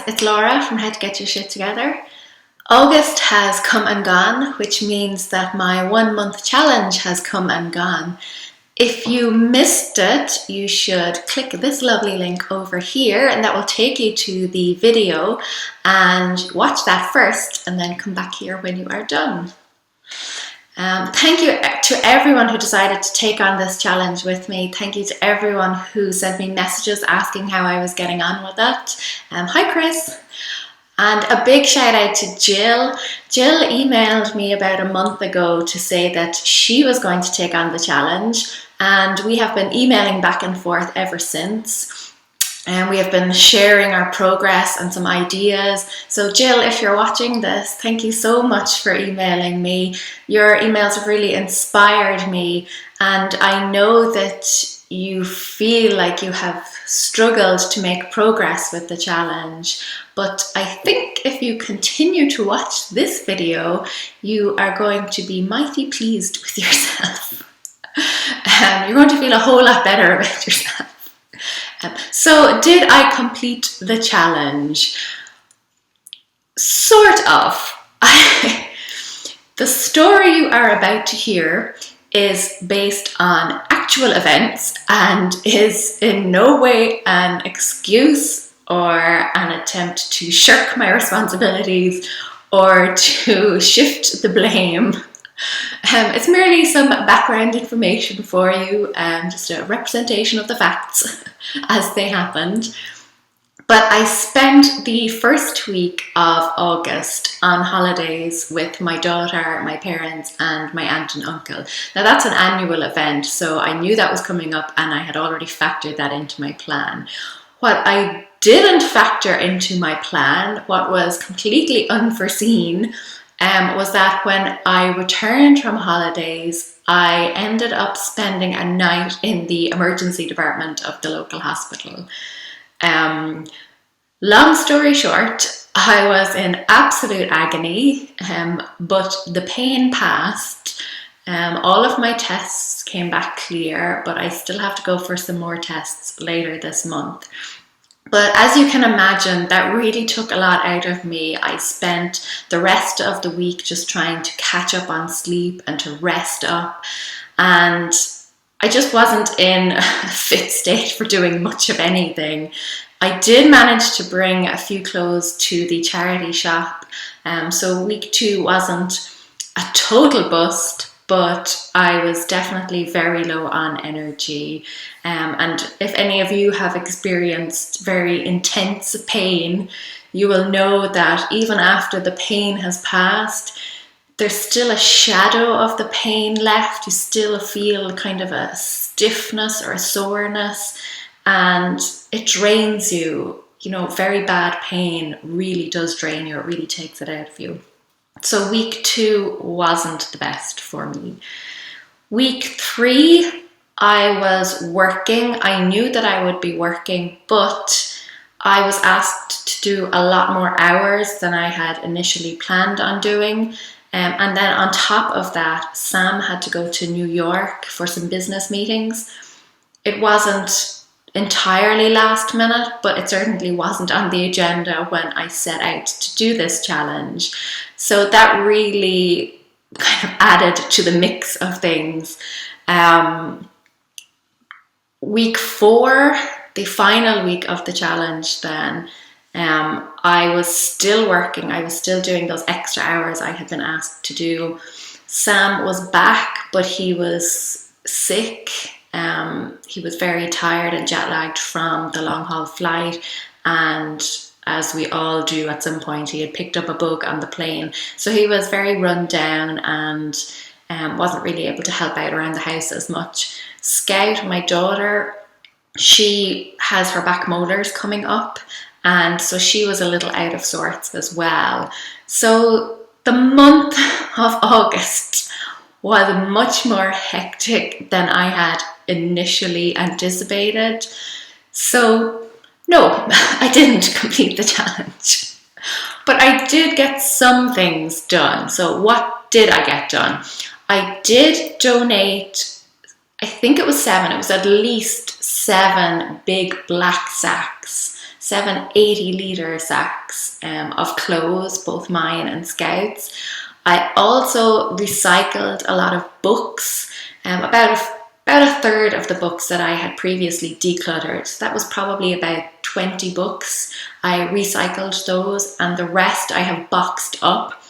it's Laura from How to Get Your Shit Together. August has come and gone, which means that my 1 month challenge has come and gone. If you missed it, you should click this lovely link over here and that will take you to the video and watch that first and then come back here when you are done. Thank you to everyone who decided to take on this challenge with me. Thank you to everyone who sent me messages asking how I was getting on with it. Hi Chris. And a big shout out to Jill. Jill emailed me about a month ago to say that she was going to take on the challenge, and we have been emailing back and forth ever since. And we have been sharing our progress and some ideas. So Jill, if you're watching this, thank you so much for emailing me. Your emails have really inspired me, and I know that you feel like you have struggled to make progress with the challenge. But I think if you continue to watch this video, you are going to be mighty pleased with yourself. You're going to feel a whole lot better about yourself. So did I complete the challenge? Sort of. The story you are about to hear is based on actual events and is in no way an excuse or an attempt to shirk my responsibilities or to shift the blame. It's merely some background information for you, just a representation of the facts as they happened. But I spent the first week of August on holidays with my daughter, my parents, and my aunt and uncle. Now that's an annual event, so I knew that was coming up and I had already factored that into my plan. What I didn't factor into my plan, what was completely unforeseen, was that when I returned from holidays, I ended up spending a night in the emergency department of the local hospital. Long story short, I was in absolute agony, but the pain passed. All of my tests came back clear, but I still have to go for some more tests later this month. But as you can imagine, that really took a lot out of me. I spent the rest of the week just trying to catch up on sleep and to rest up. And I just wasn't in a fit state for doing much of anything. I did manage to bring a few clothes to the charity shop. So week 2 wasn't a total bust, but I was definitely very low on energy. And if any of you have experienced very intense pain, you will know that even after the pain has passed, there's still a shadow of the pain left. You still feel kind of a stiffness or a soreness, and it drains you. You know, very bad pain really does drain you. It really takes it out of you. So week 2 wasn't the best for me. Week 3, I was working. I knew that I would be working, but I was asked to do a lot more hours than I had initially planned on doing. And then on top of that, Sam had to go to New York for some business meetings. It wasn't entirely last minute, but it certainly wasn't on the agenda when I set out to do this challenge. So that really kind of added to the mix of things. Week 4, the final week of the challenge then, I was still working. I was still doing those extra hours I had been asked to do. Sam was back, but he was sick. He was very tired and jet lagged from the long haul flight, and as we all do at some point, he had picked up a bug on the plane. So he was very run down and wasn't really able to help out around the house as much. Scout, my daughter, she has her back molars coming up, and so she was a little out of sorts as well. So the month of August was much more hectic than I had initially anticipated. So no, I didn't complete the challenge, but I did get some things done. So what did I get done? I did donate, I think it was 7, it was at least 7 big black sacks 7 80-litre sacks of clothes, both mine and Scouts. I also recycled a lot of books, about a third of the books that I had previously decluttered. So that was probably about 20 books. I recycled those, and the rest I have boxed up,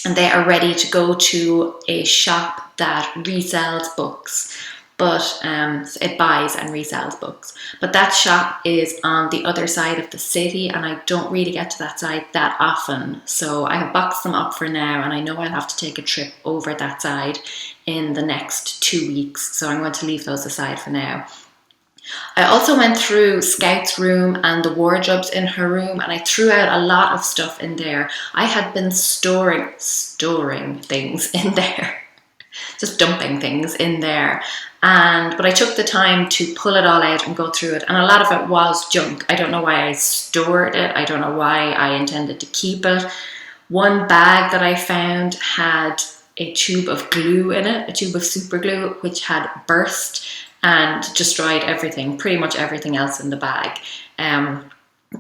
and they are ready to go to a shop that resells books. But it buys and resells books. But that shop is on the other side of the city, and I don't really get to that side that often. So I have boxed them up for now, and I know I'll have to take a trip over that side in the next 2 weeks. So I'm going to leave those aside for now. I also went through Scout's room and the wardrobes in her room, and I threw out a lot of stuff in there. I had been storing things in there, just dumping things in there. But I took the time to pull it all out and go through it, and a lot of it was junk. I don't know why I stored it. I don't know why I intended to keep it. One bag that I found had a tube of glue in it, a tube of super glue, which had burst and destroyed everything, pretty much everything else in the bag.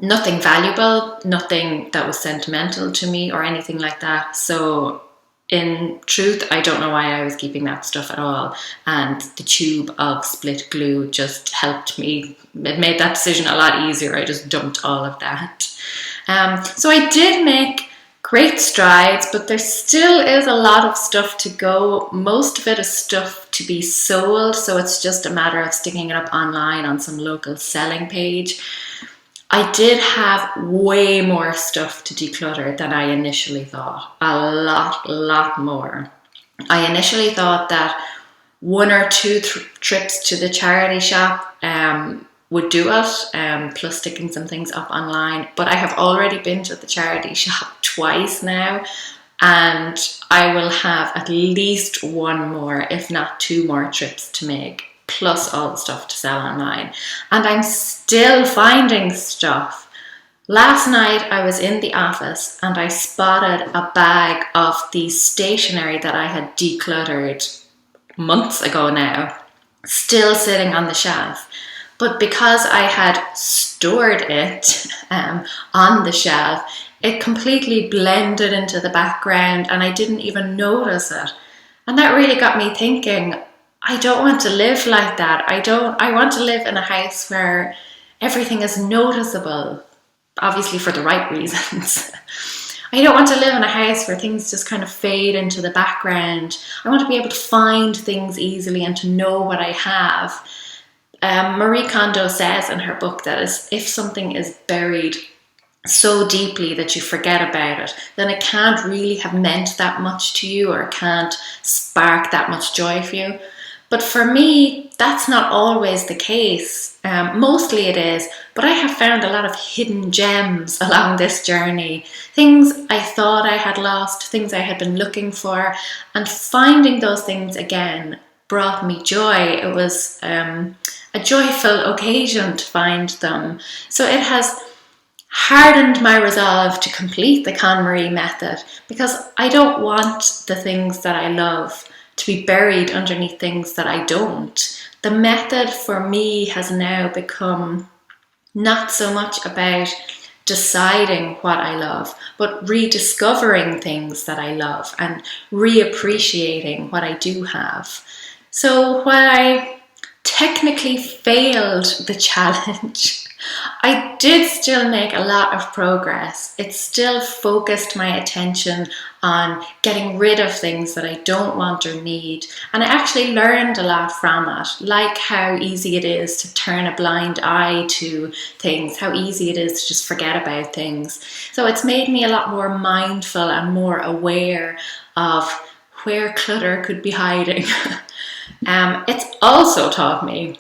Nothing valuable, nothing that was sentimental to me or anything like that. So in truth, I don't know why I was keeping that stuff at all. And the tube of split glue just helped me. It made that decision a lot easier. I just dumped all of that. So I did make great strides, but there still is a lot of stuff to go. Most of it is stuff to be sold, so it's just a matter of sticking it up online on some local selling page. I did have way more stuff to declutter than I initially thought. A lot more. I initially thought that 1 or 2 trips to the charity shop would do it, plus sticking some things up online. But I have already been to the charity shop twice now, and I will have at least 1 more, if not 2 more trips to make, plus all the stuff to sell online. And I'm still finding stuff. Last night I was in the office and I spotted a bag of the stationery that I had decluttered months ago now, still sitting on the shelf. But because I had stored it on the shelf, it completely blended into the background and I didn't even notice it. And that really got me thinking, I don't want to live like that. I want to live in a house where everything is noticeable, obviously for the right reasons. I don't want to live in a house where things just kind of fade into the background. I want to be able to find things easily and to know what I have. Marie Kondo says in her book that if something is buried so deeply that you forget about it, then it can't really have meant that much to you, or it can't spark that much joy for you. But for me, that's not always the case. Mostly it is, but I have found a lot of hidden gems along this journey. Things I thought I had lost, things I had been looking for, and finding those things again brought me joy. It was a joyful occasion to find them. So it has hardened my resolve to complete the KonMari method, because I don't want the things that I love to be buried underneath things that I don't. The method for me has now become not so much about deciding what I love, but rediscovering things that I love and reappreciating what I do have. So while I technically failed the challenge, I did still make a lot of progress. It still focused my attention on getting rid of things that I don't want or need. And I actually learned a lot from it, like how easy it is to turn a blind eye to things, how easy it is to just forget about things. So it's made me a lot more mindful and more aware of where clutter could be hiding. It's also taught me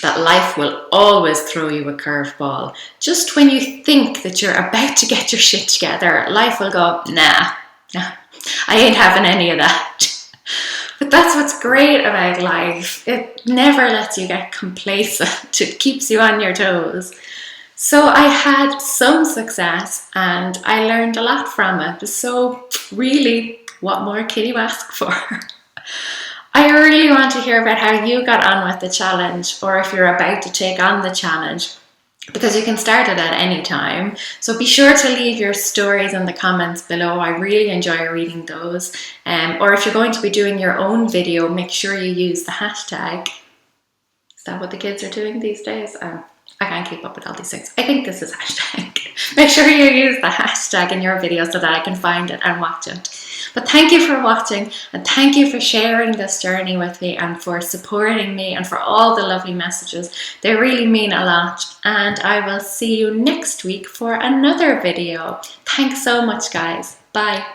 that life will always throw you a curveball. Just when you think that you're about to get your shit together, life will go, nah, I ain't having any of that. But that's what's great about life. It never lets you get complacent. It keeps you on your toes. So I had some success and I learned a lot from it. So really, what more can you ask for? I really want to hear about how you got on with the challenge, or if you're about to take on the challenge. because you can start it at any time. So be sure to leave your stories in the comments below. I really enjoy reading those. Or if you're going to be doing your own video, make sure you use the hashtag. Is that what the kids are doing these days? I can't keep up with all these things. I think this is hashtag. Make sure you use the hashtag in your video so that I can find it and watch it. But thank you for watching, and thank you for sharing this journey with me and for supporting me and for all the lovely messages. They really mean a lot, and I will see you next week for another video. Thanks so much, guys. Bye.